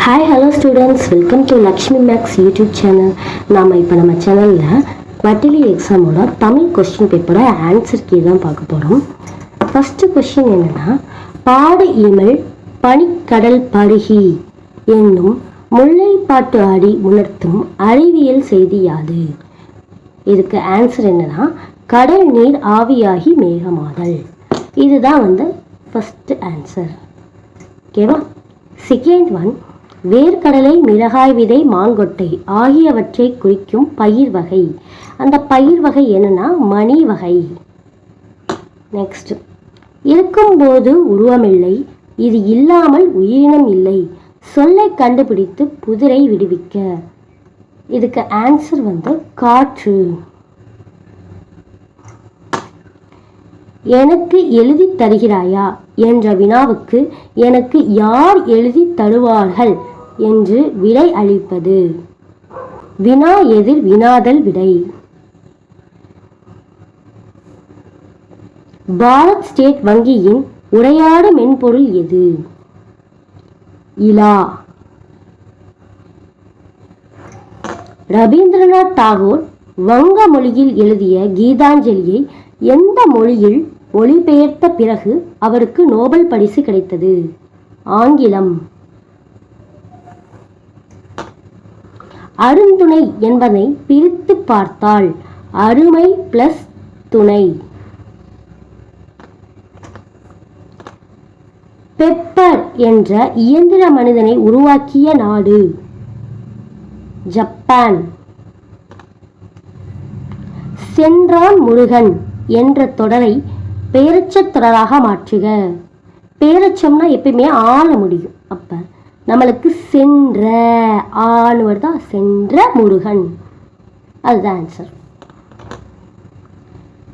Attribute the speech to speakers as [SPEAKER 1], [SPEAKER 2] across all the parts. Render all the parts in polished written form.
[SPEAKER 1] Hi hello students, welcome to Lakshmi maths YouTube channel. நாம் இப்போ நம்ம சேனலில் குவார்ட்டர்லி எக்ஸாமோட தமிழ் கொஸ்டின் பேப்பரோட ஆன்சர் கீ தான் பார்க்க போகிறோம். ஃபஸ்ட்டு கொஸ்டின் என்னென்னா, பாடு இமிழ் பனிக்கடல் பருகி என்னும் முல்லைப்பாட்டு அடி உணர்த்தும் அறிவியல் செய்தி யாது? இதுக்கு ஆன்சர் என்னன்னா, கடல் நீர் ஆவியாகி மேகமாதல். இதுதான் ஃபஸ்ட்டு ஆன்சர். ஓகேவா? செகண்ட் ஒன், வேர்க்கடலை, மிளகாய் விதை, மாங்கொட்டை ஆகியவற்றை குறிக்கும் பயிர் வகை. அந்த பயிர் வகை என்னன்னா மணி வகை. நெக்ஸ்ட், இருக்கும்போது உருவமில்லை, இது இல்லாமல் உயிரினம் இல்லை, சொல்லை கண்டுபிடித்து புதிரை விடுவிக்க. இதுக்கு ஆன்சர் காற்று. எனக்கு எழுதி தருகிறாயா என்ற வினாவுக்கு எனக்கு யார் எழுதி தருவார்கள் என்று விடை அளிப்பது. வினா எதிர் வினாதல் விடை. பாரத் ஸ்டேட் வங்கியின் உரையாடு மென்பொருள் எது? இலா. ரவீந்திரநாத் தாகூர் வங்க மொழியில் எழுதிய கீதாஞ்சலியை எந்த மொழியில் மொழிபெயர்த்த பிறகு அவருக்கு நோபல் பரிசு கிடைத்தது? ஆங்கிலம். அருந்துணை என்பதை பிரித்து பார்த்தால் அருமை பிளஸ் துணை. பெப்பர் என்ற இயந்திர மனிதனை உருவாக்கிய நாடு? ஜப்பான். சென்றான் முருகன் என்ற தொடரை பெயரச்சத் தொடராக மாற்றுக. பெயரச்சம்னா எப்பயுமே ஆள முடியும். அப்ப நம்மளுக்கு சென்ற ஆண் வருதா, சென்ற முருகன். அதுதான் ஆன்சர்.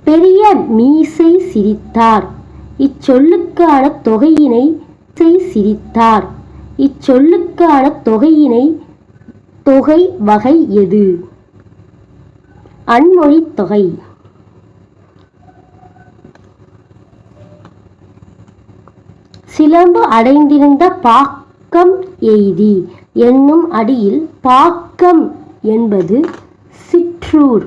[SPEAKER 1] பெரிய மீசை சிரித்தார் இச்சொல்லுக்கான தொகையினை சிரித்தார் இச்சொல்லுக்கான தொகையினை தொகை வகை எது? அன்மொழி தொகை. சிலம்பு அடைந்திருந்த பாக்கம் எய்தி என்னும் அடியில் பாக்கம் என்பது சிற்றூர்.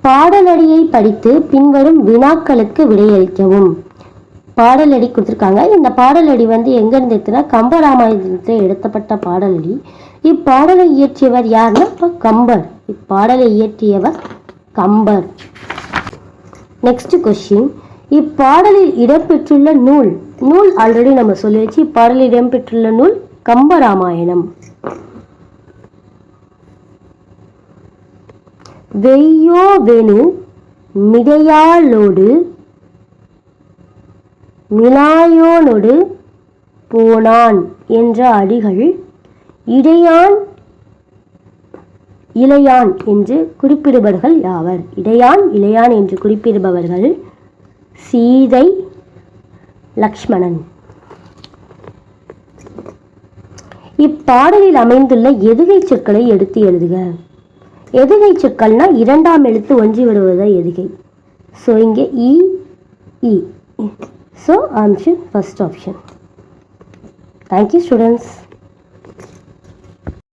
[SPEAKER 1] பாடலடியை படித்து பின்வரும் வினாக்களுக்கு விடையளிக்கவும். பாடலடி கொடுத்துருக்காங்க. இந்த பாடலடி எங்க இருந்து எடுத்துனா கம்பராமாயணத்தில் எடுத்தப்பட்ட பாடலடி. இப்பாடலை இயற்றியவர் யாருன்னா கம்பர். இப்பாடலை இயற்றியவர் கம்பர். நெக்ஸ்ட் கொஸ்டின், இப்பாடலில் இடம்பெற்றுள்ள நூல். நூல் ஆல்ரெடி நம்ம சொல்லியாச்சு. இப்பாடலில் இடம்பெற்றுள்ள நூல் கம்பராமாயணம். வெய்யோவெனு மிடையாளோடு மிலாயோனோடு போனான் என்ற அடிகள் இடையான் இளையான் என்று குறிப்பிடுபவர்கள் யாவர்? இடையான் இளையான் என்று குறிப்பிடுபவர்கள் சீதை, லக்ஷ்மணன். இப்பாடலில் அமைந்துள்ள எதுகை சொற்களை எடுத்து எழுதுக. எதுகை சொற்கள்னா இரண்டாம் எழுத்து ஒன்றி விடுவதை எதுகை. ஸோ இங்கே இ. So, answer first option. Thank you, students.